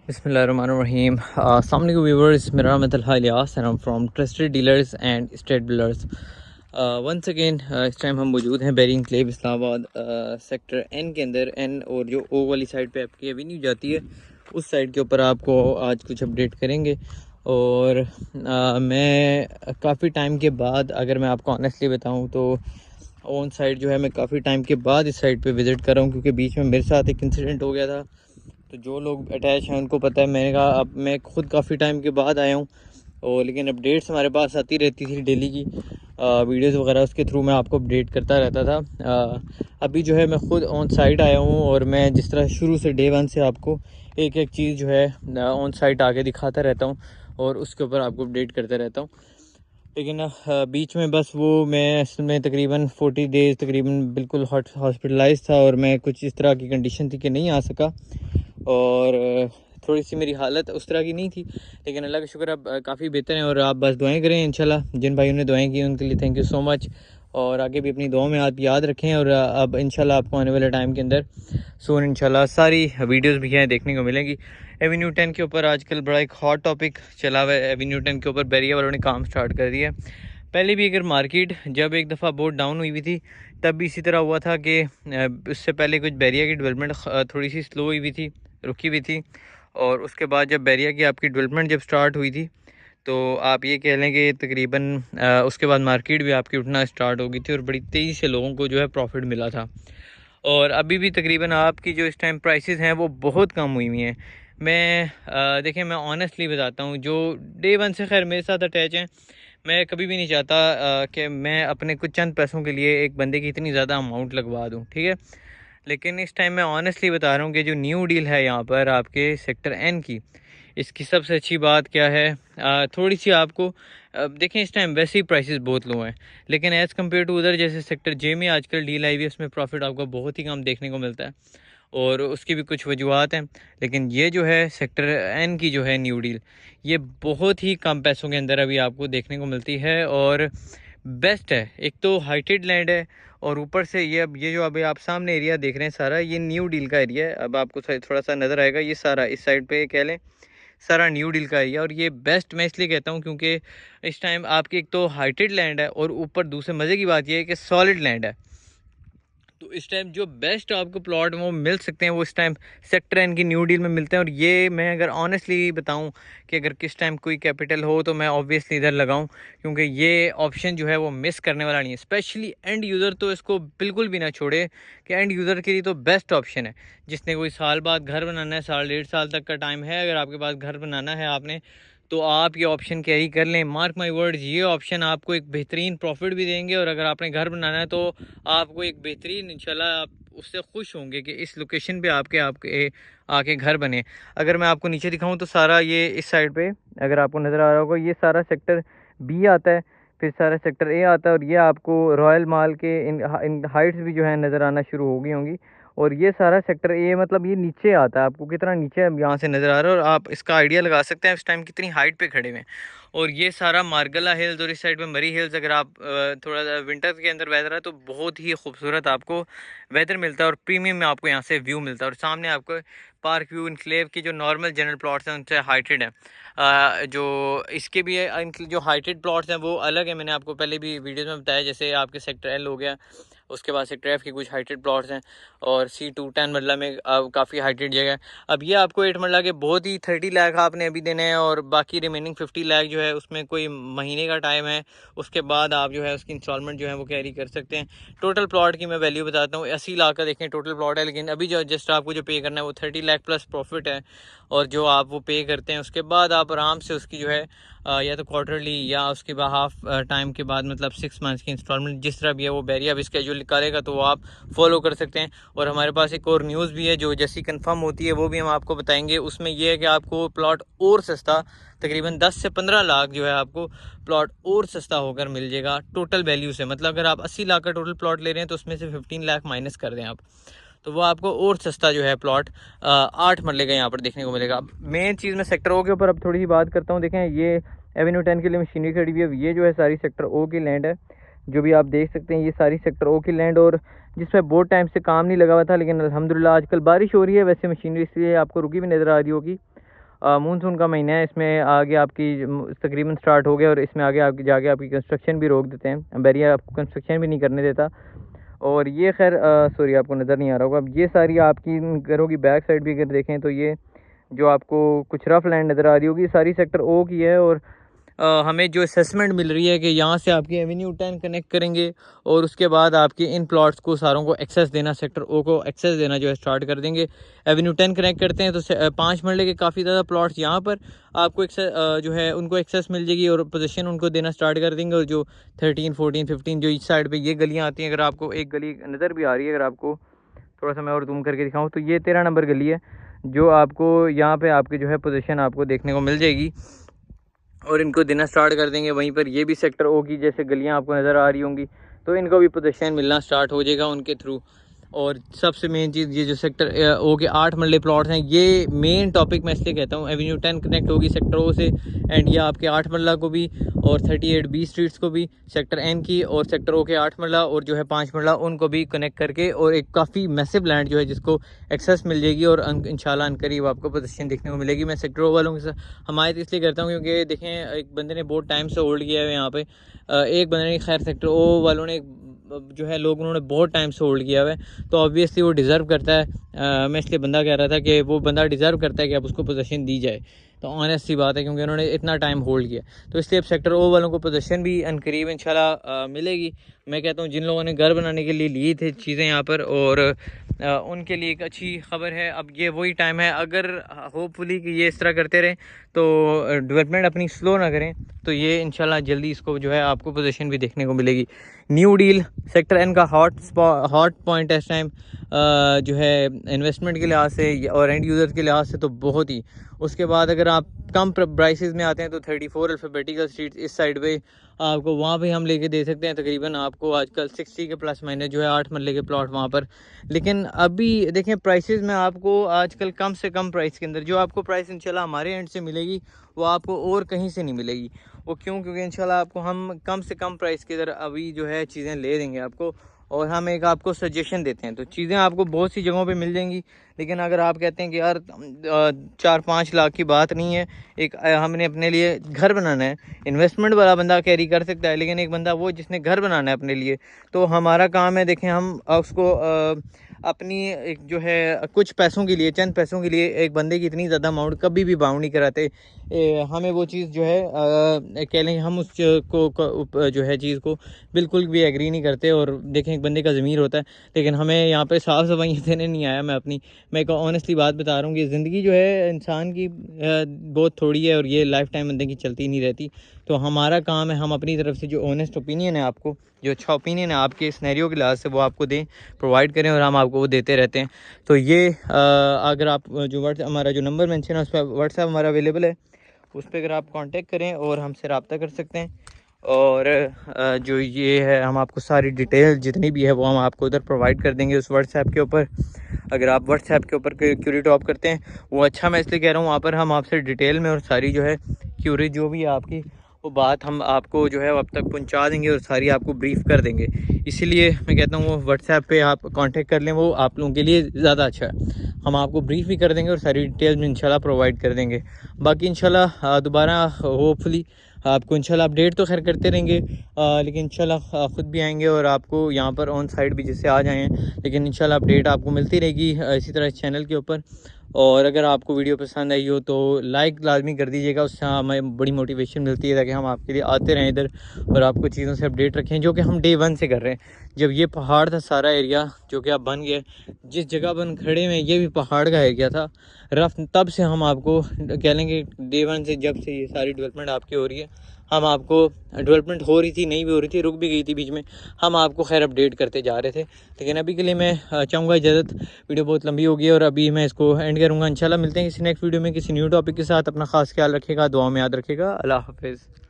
Bismillahirrahmanirrahim. Assalamu alaikum viewers. मेरा नाम है Talha Ilyas and I'm from Trusted Dealers and Estate Builders. Once again इस time हम मौजूद हैं बेरिंग क्लेव इस्लामाबाद सेक्टर एन के अंदर एन और जो ओ वाली साइड पे आपकी एवेन्यू जाती है उस साइड के ऊपर आपको आज कुछ अपडेट करेंगे। और मैं काफ़ी टाइम के बाद, अगर मैं आपको ऑनेस्टली बताऊं तो ऑन साइड जो है मैं काफ़ी टाइम के बाद इस साइड पे विज़िट कर रहा हूँ, क्योंकि बीच में मेरे साथ एक इंसिडेंट हो गया था। तो जो लोग अटैच हैं उनको पता है। मैंने कहा अब मैं खुद काफ़ी टाइम के बाद आया हूँ और लेकिन अपडेट्स हमारे पास आती रहती थी डेली की वीडियोस वगैरह, उसके थ्रू मैं आपको अपडेट करता रहता था। अभी जो है मैं खुद ऑन साइट आया हूँ और मैं जिस तरह शुरू से डे वन से आपको एक एक चीज़ जो है ऑन साइट आके दिखाता रहता हूँ और उसके ऊपर आपको अपडेट करता रहता हूँ। लेकिन बीच में बस वो मैं असल में तकरीबन 40 डेज़ तकरीबन बिल्कुल हॉस्पिटलाइज था और मैं कुछ इस तरह की कंडीशन थी कि नहीं आ सका। और थोड़ी सी मेरी हालत उस तरह की नहीं थी, लेकिन अल्लाह का शुक्र अब काफ़ी बेहतर है। और आप बस दुआएं करें इंशाल्लाह। जिन भाइयों ने दुआएं की उनके लिए थैंक यू सो मच, और आगे भी अपनी दुआओं में आप याद रखें। और अब इंशाल्लाह आपको आने वाले टाइम के अंदर सून इंशाल्लाह सारी वीडियोस भी हैं देखने को मिलेंगी। एवेन्यू 10 के ऊपर आजकल बड़ा एक हॉट टॉपिक चला हुआ है। एवेन्यू 10 के ऊपर बैरिया वालों ने काम स्टार्ट कर दिया है। पहले भी अगर मार्केट जब एक दफ़ा बहुत डाउन हुई थी तब भी इसी तरह हुआ था कि उससे पहले कुछ बैरिया की डेवलपमेंट थोड़ी सी स्लो हुई थी, रुकी हुई थी। और उसके बाद जब बैरिया की आपकी डेवलपमेंट जब स्टार्ट हुई थी तो आप ये कह लें कि तकरीबन उसके बाद मार्केट भी आपकी उठना स्टार्ट हो गई थी और बड़ी तेज़ी से लोगों को जो है प्रॉफिट मिला था। और अभी भी तकरीबन आपकी जो इस टाइम प्राइसेस हैं वो बहुत कम हुई हुई हैं। मैं देखिए मैं ऑनेस्टली बताता हूँ, जो डे वन से खैर मेरे साथ अटैच हैं, मैं कभी भी नहीं चाहता कि मैं अपने कुछ चंद पैसों के लिए एक बंदे की इतनी ज़्यादा अमाउंट लगवा दूँ, ठीक है। लेकिन इस टाइम मैं ऑनेस्टली बता रहा हूँ कि जो न्यू डील है यहाँ पर आपके सेक्टर एन की, इसकी सबसे अच्छी बात क्या है, थोड़ी सी आपको देखें इस टाइम वैसे ही प्राइसेस बहुत लो हैं, लेकिन एज़ कम्पेयर टू उधर जैसे सेक्टर जे में आजकल डील आई हुई है उसमें प्रॉफिट आपको बहुत ही कम देखने को मिलता है। और उसकी भी कुछ वजूहत हैं, लेकिन ये जो है सेक्टर एन की जो है न्यू डील, ये बहुत ही कम पैसों के अंदर अभी आपको देखने को मिलती है और बेस्ट है। एक तो हाइटेड लैंड है और ऊपर से ये अब ये जो अभी आप सामने एरिया देख रहे हैं सारा ये न्यू डील का एरिया है। अब आपको थोड़ा सा नज़र आएगा, ये सारा इस साइड पे कह लें सारा न्यू डील का एरिया। और ये बेस्ट मैं इसलिए कहता हूँ क्योंकि इस टाइम आपकी एक तो हाइटेड लैंड है और ऊपर दूसरे मज़े की बात यह है कि सॉलिड लैंड है। तो इस टाइम जो बेस्ट आपको प्लॉट वो मिल सकते हैं वो इस टाइम सेक्टर एन की न्यू डील में मिलते हैं। और ये मैं अगर ऑनेस्टली बताऊं कि अगर किस टाइम कोई कैपिटल हो तो मैं ऑब्वियसली इधर लगाऊं, क्योंकि ये ऑप्शन जो है वो मिस करने वाला नहीं है। स्पेशली एंड यूज़र तो इसको बिल्कुल भी ना छोड़े कि एंड यूज़र के लिए तो बेस्ट ऑप्शन है। जिसने कोई साल बाद घर बनाना है, साल डेढ़ साल तक का टाइम है, अगर आपके पास घर बनाना है आपने, तो आप ये ऑप्शन कैरी कर लें। मार्क माई वर्ड्स, ये ऑप्शन आपको एक बेहतरीन प्रॉफिट भी देंगे और अगर आपने घर बनाना है तो आपको एक बेहतरीन इंशाल्लाह आप उससे खुश होंगे कि इस लोकेशन पे आपके आपके आके घर बने। अगर मैं आपको नीचे दिखाऊं तो सारा ये इस साइड पे अगर आपको नज़र आ रहा होगा ये सारा सेक्टर बी आता है, फिर सारा सेक्टर ए आता है और ये आपको रॉयल माल के इन हाइट्स भी जो है नज़र आना शुरू हो गई होंगी। और ये सारा सेक्टर ए मतलब ये नीचे आता है, आपको कितना नीचे यहाँ से नज़र आ रहा है और आप इसका आइडिया लगा सकते हैं इस टाइम कितनी हाइट पे खड़े हुए हैं। और ये सारा मार्गला हिल्स और इस साइड पे मरी हिल्स, अगर आप थोड़ा सा विंटर के अंदर वेदर है तो बहुत ही खूबसूरत आपको वेदर मिलता है और प्रीमियम में आपको यहाँ से व्यू मिलता है। और सामने आपको पार्क व्यू इनक्लेव की जो नॉर्मल जनरल प्लॉट्स हैं उनसे हाइटेड है। जो इसके भी है जो हाइटेड प्लॉट्स हैं वो अलग है, मैंने आपको पहले भी वीडियोज़ में बताया। जैसे आपके सेक्टर एल हो गया, उसके बाद सेक्टर एफ के कुछ हाइटेड प्लॉट्स हैं और C210 मरला में काफ़ी हाइटेड जगह है। अब ये आपको 8 मरला के बहुत ही 30 लाख आपने अभी देने हैं और बाकी रिमेनिंग 50 लाख जो है उसमें कोई महीने का टाइम है, उसके बाद आप जो है उसकी इंस्टॉलमेंट जो है वो कैरी कर सकते हैं। टोटल प्लॉट की मैं वैल्यू बताता हूँ, 80 लाख का देखें टोटल प्लॉट है, लेकिन अभी जो जस्ट आपको जो पे करना है वो 30 लाख प्लस प्रॉफिट है। और जो आप वो पे करते हैं उसके बाद आप आराम से उसकी जो है या तो क्वार्टरली या उसके बाद हाफ टाइम के बाद मतलब 6 मंथ्स की इंस्टॉलमेंट जिस तरह भी है वो बैरिया अब स्केड्यूल निकालेगा तो वो आप फॉलो कर सकते हैं। और हमारे पास एक और न्यूज़ भी है जो जैसी कंफर्म होती है वो भी हम आपको बताएंगे। उसमें यह है कि आपको प्लॉट और सस्ता तकरीबन 10 से 15 लाख जो है आपको प्लॉट और सस्ता होकर मिल जाएगा टोटल वैल्यू से। मतलब अगर आप 80 लाख का टोटल प्लॉट ले रहे हैं तो उसमें से 15 लाख माइनस कर दें आप, तो वो आपको और सस्ता जो है प्लॉट 8 मरले का यहाँ पर देखने को मिलेगा। मेन चीज़ मैं सेक्टर ओ के ऊपर अब थोड़ी सी बात करता हूँ। देखें ये एवेन्यू 10 के लिए मशीनरी खड़ी हुई है, ये जो है सारी सेक्टर ओ की लैंड है जो भी आप देख सकते हैं, ये सारी सेक्टर ओ की लैंड और जिसमें बहुत टाइम से काम नहीं लगा हुआ था, लेकिन अल्हम्दुलिल्लाह आजकल बारिश हो रही है। वैसे मशीनरी इसलिए आपको रुकी भी नज़र आ रही होगी मानसून का महीना है, इसमें आगे आपकी तकरीबन स्टार्ट हो गया और इसमें आगे आपकी जाके आपकी कंस्ट्रक्शन भी रोक देते हैं। बैरियर आपको कंस्ट्रक्शन भी नहीं करने देता। और ये खैर सॉरी आपको नज़र नहीं आ रहा होगा। अब ये सारी आपकी घरों की बैक साइड भी अगर देखें तो ये जो आपको कुछ रफ लैंड नज़र आ रही होगी सारी सेक्टर ओ की है। और हमें जो असेसमेंट मिल रही है कि यहाँ से आपकी एवेन्यू 10 कनेक्ट करेंगे और उसके बाद आपके इन प्लॉट्स को सारों को एक्सेस देना, सेक्टर ओ को एक्सेस देना जो है स्टार्ट कर देंगे। एवेन्यू 10 कनेक्ट करते हैं तो 5 मरले के काफ़ी ज़्यादा प्लॉट्स यहाँ पर आपको जो है उनको एक्सेस मिल जाएगी और पोजीशन उनको देना स्टार्ट कर देंगे। और जो 13, 14, 15 जो इस साइड पर ये गलियाँ आती हैं, अगर आपको एक गली नज़र भी आ रही है, अगर आपको थोड़ा सा मैं और जूम करके दिखाऊँ तो ये 13 नंबर गली है जो आपको यहाँ पे आपकी जो है पोजीशन आपको देखने को मिल जाएगी और इनको देना स्टार्ट कर देंगे। वहीं पर ये भी सेक्टर ओ की जैसे गलियाँ आपको नज़र आ रही होंगी तो इनको भी पोजीशन मिलना स्टार्ट हो जाएगा उनके थ्रू। और सबसे मेन चीज़ ये जो सेक्टर ओ के 8 मरले प्लॉट हैं, ये मेन टॉपिक मैं इसलिए कहता हूँ। एवेन्यू 10 कनेक्ट होगी सेक्टर ओ से एंड ये आपके 8 मरला को भी और 38B स्ट्रीट्स को भी, सेक्टर एन की और सेक्टर ओ के 8 मरला और जो है 5 मरला उनको भी कनेक्ट करके और एक काफ़ी मैसिव लैंड जो है जिसको एक्सेस मिल जाएगी और इंशाल्लाह अनकरीब आपको पोजीशन देखने को मिलेगी। मैं सेक्टर ओ वालों के साथ हमायत इसलिए करता हूँ क्योंकि देखें एक बंदे ने बहुत टाइम से होल्ड किया है यहाँ पे, एक बंदे ने खैर सेक्टर ओ वालों ने जो है लोग उन्होंने बहुत टाइम से होल्ड किया हुआ है तो ऑब्वियसली वो डिज़र्व करता है। मैं इसलिए बंदा कह रहा था कि वो बंदा डिज़र्व करता है कि अब उसको पोजीशन दी जाए, तो ऑनेस्ट सी बात है क्योंकि उन्होंने इतना टाइम होल्ड किया। तो इसलिए अब सेक्टर ओ वालों को पोजीशन भी अनकरीब इंशाल्लाह मिलेगी। मैं कहता हूँ जिन लोगों ने घर बनाने के लिए ली थी चीज़ें यहाँ पर और उनके लिए एक अच्छी खबर है। अब ये वही टाइम है, अगर होपफुली कि ये इस तरह करते रहें तो डेवलपमेंट अपनी स्लो ना करें तो ये इंशाल्लाह जल्दी इसको जो है आपको पोजीशन भी देखने को मिलेगी। न्यू डील सेक्टर एन का हॉट पॉइंट है इस टाइम जो है इन्वेस्टमेंट के लिहाज से और एंड यूज़र के लिहाज से तो बहुत ही। उसके बाद अगर आप कम प्राइसेस में आते हैं तो 34 अल्फ़ाबेटिकल स्ट्रीट इस साइड पे आपको वहाँ पे हम लेके दे सकते हैं तकरीबन आपको आजकल 60 के प्लस माइनस जो है 8 मरले के प्लॉट वहाँ पर। लेकिन अभी देखें प्राइसेस में आपको आजकल कम से कम प्राइस के अंदर जो आपको प्राइस इंशाल्लाह हमारे एंड से मिलेगी वो आपको और कहीं से नहीं मिलेगी। वो क्यों? क्योंकि इंशाल्लाह आपको हम कम से कम प्राइस के अंदर अभी जो है चीज़ें ले देंगे आपको और हम एक आपको सजेशन देते हैं तो चीज़ें आपको बहुत सी जगहों पे मिल जाएंगी। लेकिन अगर आप कहते हैं कि यार 4-5 लाख की बात नहीं है, एक हमने अपने लिए घर बनाना है, इन्वेस्टमेंट वाला बंदा कैरी कर सकता है लेकिन एक बंदा वो जिसने घर बनाना है अपने लिए, तो हमारा काम है देखें हम उसको अपनी एक जो है कुछ पैसों के लिए, चंद पैसों के लिए एक बंदे की इतनी ज़्यादा अमाउंट कभी भी बाउंड नहीं कराते। हमें वो चीज़ जो है कह लें हम उस को जो है चीज़ को बिल्कुल भी एग्री नहीं करते। और देखें एक बंदे का ज़मीर होता है लेकिन हमें यहाँ पे साफ़ सफाई देने नहीं आया। मैं एक ऑनेस्टली बात बता रहा हूँ कि ज़िंदगी जो है इंसान की बहुत थोड़ी है और ये लाइफ टाइम बंदे की चलती नहीं रहती। तो हमारा काम है हम अपनी तरफ से जो ऑनेस्ट ओपिनियन है, आपको जो अच्छा ओपिनियन है आपके सिनेरियो के लिहाज से वो आपको दें, प्रोवाइड करें और हम आपको वो देते रहते हैं। तो ये अगर आप जो हमारा जो नंबर मेंशन है उस पर व्हाट्सएप हमारा अवेलेबल है, उस पर अगर आप कांटेक्ट करें और हमसे रब्ता कर सकते हैं। और जो ये है हम आपको सारी डिटेल जितनी भी है वो हम आपको उधर प्रोवाइड कर देंगे उस व्हाट्सएप के ऊपर। अगर आप व्हाट्सएप के ऊपर क्यूरी टॉप करते हैं वो अच्छा, मैं इसलिए कह रहा हूँ वहाँ पर हम आपसे डिटेल में और सारी जो है क्यूरी जो भी है आपकी वो बात हम आपको जो है अब तक पहुँचा देंगे और सारी आपको ब्रीफ कर देंगे। इसीलिए मैं कहता हूँ वो व्हाट्सएप पे आप कांटेक्ट कर लें, वो आप लोगों के लिए ज़्यादा अच्छा है। हम आपको ब्रीफ भी कर देंगे और सारी डिटेल्स में इंशाल्लाह प्रोवाइड कर देंगे। बाकी इंशाल्लाह दोबारा होपफुली आपको इंशाल्लाह अपडेट तो खैर करते रहेंगे लेकिन इंशाल्लाह ख़ुद भी आएंगे और आपको यहाँ पर ऑन साइट भी जिससे आ जाएँ, लेकिन इंशाल्लाह अपडेट आपको मिलती रहेगी इसी तरह इस चैनल के ऊपर। और अगर आपको वीडियो पसंद आई हो तो लाइक लाजमी कर दीजिएगा, उससे हमें बड़ी मोटिवेशन मिलती है ताकि हम आपके लिए आते रहें इधर और आपको चीज़ों से अपडेट रखें जो कि हम डे 1 से कर रहे हैं। जब ये पहाड़ था सारा एरिया जो कि अब बन गया, जिस जगह पर खड़े हुए ये भी पहाड़ का एरिया था रफ, तब से हम आपको कह लेंगे डे 1 से जब से ये सारी डेवलपमेंट आपकी हो रही है, हम आपको डेवलपमेंट हो रही थी, नहीं भी हो रही थी, रुक भी गई थी बीच में, हम आपको खैर अपडेट करते जा रहे थे। लेकिन अभी के लिए मैं चाहूँगा इजाज़त, वीडियो बहुत लंबी होगी और अभी मैं इसको एंड करूँगा। इंशाल्लाह मिलते हैं किसी नेक्स्ट वीडियो में किसी न्यू टॉपिक के साथ। अपना खास ख्याल रखिएगा, दुआ में याद रखिएगा। अल्लाह हाफिज़।